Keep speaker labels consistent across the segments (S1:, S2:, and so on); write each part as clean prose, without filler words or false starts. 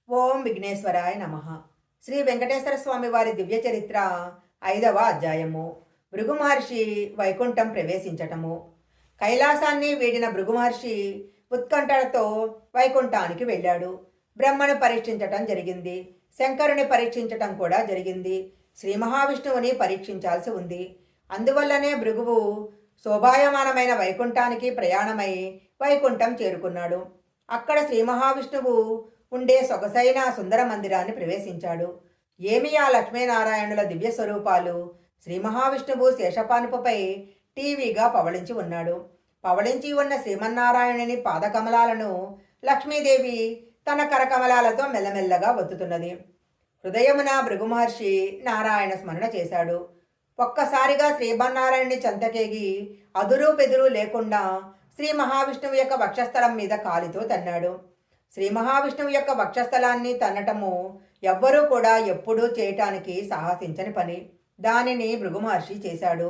S1: ఓం విఘ్నేశ్వరాయ నమః. శ్రీ వెంకటేశ్వర స్వామి వారి దివ్య చరిత్ర 5వ అధ్యాయము. భృగు మహర్షి వైకుంఠం ప్రవేశించటము. కైలాసాన్ని వీడిన భృగు మహర్షి ఉత్కంఠతో వైకుంఠానికి వెళ్ళాడు. బ్రహ్మను పరీక్షించటం జరిగింది. శంకరుని పరీక్షించటం కూడా జరిగింది. శ్రీ మహావిష్ణువుని పరీక్షించాల్సి ఉంది. అందువల్లనే భృగువు శోభాయమానమైన వైకుంఠానికి ప్రయాణమై వైకుంఠం చేరుకున్నాడు. అక్కడ శ్రీ మహావిష్ణువు ఉండే సొగసైన సుందర మందిరాన్ని ప్రవేశించాడు. ఏమి ఆ లక్ష్మీనారాయణుల దివ్య స్వరూపాలు! శ్రీ మహావిష్ణువు శేషపానుపై టీవీగా పవళించి ఉన్నాడు. పవళించి ఉన్న శ్రీమన్నారాయణుని పాదకమలాలను లక్ష్మీదేవి తన కరకమలాలతో మెల్లమెల్లగా ఒత్తుతున్నది. హృదయమున భృగు మహర్షి నారాయణ స్మరణ చేశాడు. ఒక్కసారిగా శ్రీమన్నారాయణుని చెంతకేగి అదురు బెదురు లేకుండా శ్రీ మహావిష్ణువు యొక్క వక్షస్థలం మీద కాలితో తన్నాడు. శ్రీ మహావిష్ణువు యొక్క వక్షస్థలాన్ని తన్నటము ఎవ్వరూ కూడా ఎప్పుడూ చేయటానికి సాహసించని పని. దానిని భృగు మహర్షి చేశాడు.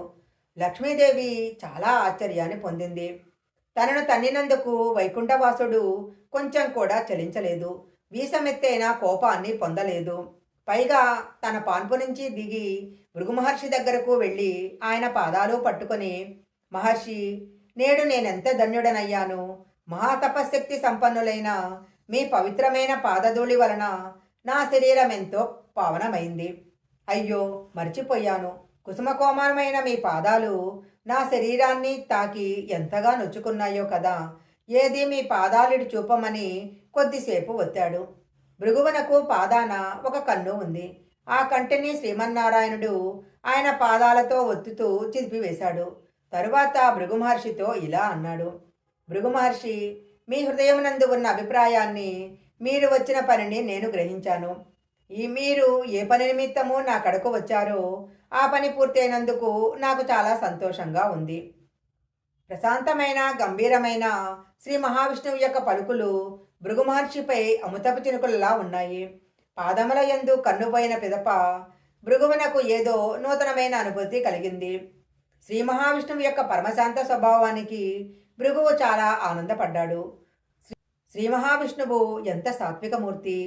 S1: లక్ష్మీదేవి చాలా ఆశ్చర్యాన్ని పొందింది. తనను తన్నినందుకు వైకుంఠవాసుడు కొంచెం కూడా చలించలేదు. వీసమెత్తైన కోపాన్ని పొందలేదు. పైగా తన పాన్పు నుంచి దిగి భృగు మహర్షి దగ్గరకు వెళ్ళి ఆయన పాదాలు పట్టుకొని, మహర్షి, నేడు నేనెంత ధన్యుడనయ్యాను. మహాతపశక్తి సంపన్నులైన మీ పవిత్రమైన పాదధూళి వలన నా శరీరం ఎంతో పావనమైంది. అయ్యో, మర్చిపోయాను. కుసుమకోమలమైన మీ పాదాలు నా శరీరాన్ని తాకి ఎంతగా నొచ్చుకున్నాయో కదా. ఏది మీ పాదాలిడి చూపమని కొద్దిసేపు ఒత్తాడు. భృగువునకు పాదాన ఒక కన్ను ఉంది. ఆ కంటిని శ్రీమన్నారాయణుడు ఆయన పాదాలతో ఒత్తుతూ చిదిపివేశాడు. తరువాత భృగు మహర్షితో ఇలా అన్నాడు. భృగు మహర్షి, మీ హృదయమునందు ఉన్న అభిప్రాయాన్ని, మీరు వచ్చిన పనిని నేను గ్రహించాను. మీరు ఏ పని నిమిత్తము నా కడకు వచ్చారో ఆ పని పూర్తయినందుకు నాకు చాలా సంతోషంగా ఉంది. ప్రశాంతమైన గంభీరమైన శ్రీ మహావిష్ణువు యొక్క పలుకులు భృగు మహర్షిపై అమృతపు చినుకులలా ఉన్నాయి. పాదముల యందు కన్నుపోయిన పిదప భృగువునకు ఏదో నూతనమైన అనుభూతి కలిగింది. శ్రీ మహావిష్ణువు యొక్క పరమశాంత స్వభావానికి భృగువు చాలా ఆనందపడ్డాడు. శ్రీ మహావిష్ణువు ఎంత సాత్వికమూర్తి!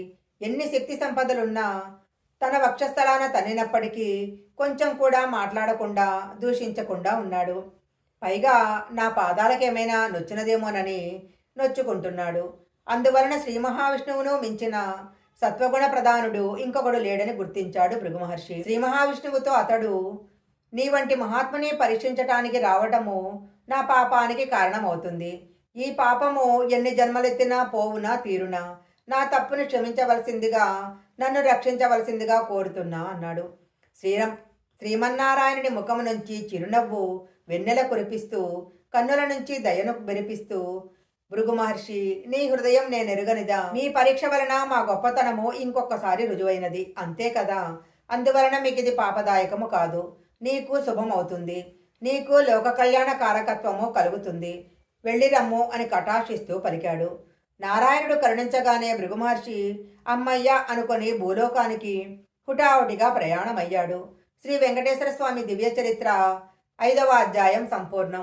S1: ఎన్ని శక్తి సంపదలున్నా తన వక్షస్థలాన తన్నినప్పటికీ కొంచెం కూడా మాట్లాడకుండా దూషించకుండా ఉన్నాడు. పైగా నా పాదాలకేమైనా నొచ్చినదేమోనని నొచ్చుకుంటున్నాడు. అందువలన శ్రీ మహావిష్ణువును మించిన సత్వగుణ ప్రధానుడు ఇంకొకడు లేడని గుర్తించాడు భృగు మహర్షి. శ్రీ మహావిష్ణువుతో అతడు, నీ వంటి మహాత్ముని పరీక్షించటానికి రావటము నా పాపానికి కారణమవుతుంది. ఈ పాపము ఎన్ని జన్మలెత్తినా పోవునా తీరునా నా తప్పును క్షమించవలసిందిగా, నన్ను రక్షించవలసిందిగా కోరుతున్నా అన్నాడు. శ్రీమన్నారాయణుడి ముఖము నుంచి చిరునవ్వు వెన్నెల కురిపిస్తూ, కన్నుల నుంచి దయను బెరిపిస్తూ, భృగు మహర్షి, నీ హృదయం నేనెరుగనిదా? మీ పరీక్ష వలన మా గొప్పతనము ఇంకొకసారి రుజువైనది, అంతే కదా. అందువలన మీకు ఇది పాపదాయకము కాదు. నీకు శుభమవుతుంది. నీకు లోక కళ్యాణ కారకత్వము కలుగుతుంది. వెళ్ళిరమ్ము అని కటాక్షిస్తూ పలికాడు. నారాయణుడు కరుణించగానే భృగు మహర్షి అమ్మయ్య అనుకొని భూలోకానికి హుటాహుటిగా ప్రయాణమయ్యాడు. శ్రీ వెంకటేశ్వర స్వామి దివ్య చరిత్ర 5వ అధ్యాయం సంపూర్ణం.